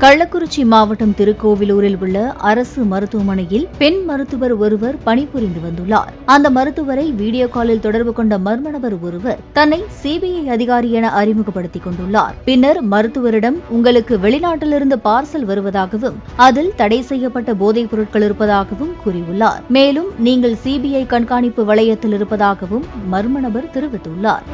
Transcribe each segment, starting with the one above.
கள்ளக்குறிச்சி மாவட்டம் திருக்கோவிலூரில் உள்ள அரசு மருத்துவமனையில் பெண் மருத்துவர் ஒருவர் பணிபுரிந்து வந்துள்ளார். அந்த மருத்துவரை வீடியோ காலில் தொடர்பு கொண்ட மர்ம நபர் ஒருவர் தன்னை சிபிஐ அதிகாரி என அறிமுகப்படுத்திக் கொண்டுள்ளார். பின்னர் மருத்துவரிடம் உங்களுக்கு வெளிநாட்டிலிருந்து பார்சல் வருவதாகவும் அதில் தடை செய்யப்பட்ட போதைப் பொருட்கள் இருப்பதாகவும் கூறியுள்ளார். மேலும் நீங்கள் சிபிஐ கண்காணிப்பு வளையத்தில் இருப்பதாகவும் மர்ம நபர் தெரிவித்துள்ளார்.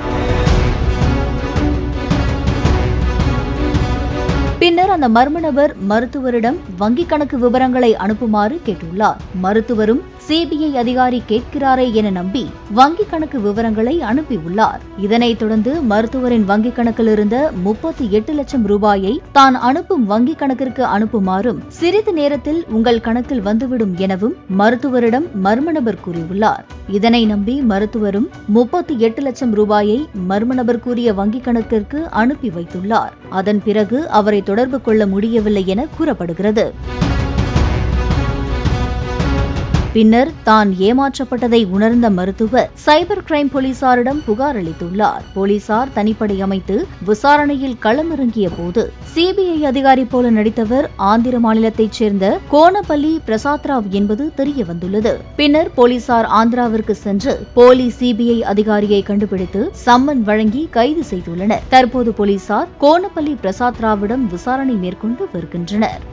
பின்னர் அந்த மர்ம நபர் மருத்துவரிடம் வங்கிக் கணக்கு விவரங்களை அனுப்புமாறு கேட்டுள்ளார். மருத்துவரும் சிபிஐ அதிகாரி கேட்கிறாரே என நம்பி வங்கிக் கணக்கு விவரங்களை அனுப்பியுள்ளார். இதனைத் தொடர்ந்து மருத்துவரின் வங்கிக் கணக்கில் இருந்த 38 லட்சம் ரூபாயை தான் அனுப்பும் வங்கிக் கணக்கிற்கு அனுப்புமாறும் சிறிது நேரத்தில் உங்கள் கணக்கில் வந்துவிடும் எனவும் மருத்துவரிடம் மர்ம நபர் கூறியுள்ளார். இதனை நம்பி மருத்துவரும் 38 லட்சம் ரூபாயை மர்ம நபர் கூறிய வங்கிக் கணக்கிற்கு அனுப்பி வைத்துள்ளார். அதன் பிறகு அவரை தொடர்பு கொள்ள முடியவில்லை என கூறப்படுகிறது. பின்னர் தான் ஏமாற்றப்பட்டதை உணர்ந்த மருத்துவர் சைபர் கிரைம் போலீசாரிடம் புகார் அளித்துள்ளார். போலீசார் தனிப்படை அமைத்து விசாரணையில் களமிறங்கிய போது சிபிஐ அதிகாரி போல நடித்தவர் ஆந்திர மாநிலத்தைச் சேர்ந்த கோனப்பள்ளி பிரசாத் ராவ் என்பது தெரியவந்துள்ளது. பின்னர் போலீசார் ஆந்திராவிற்கு சென்று போலி சிபிஐ அதிகாரியை கண்டுபிடித்து சம்மன் வழங்கி கைது செய்துள்ளனர். தற்போது போலீசார் கோனப்பள்ளி பிரசாத் ராவிடம் விசாரணை மேற்கொண்டு வருகின்றனர்.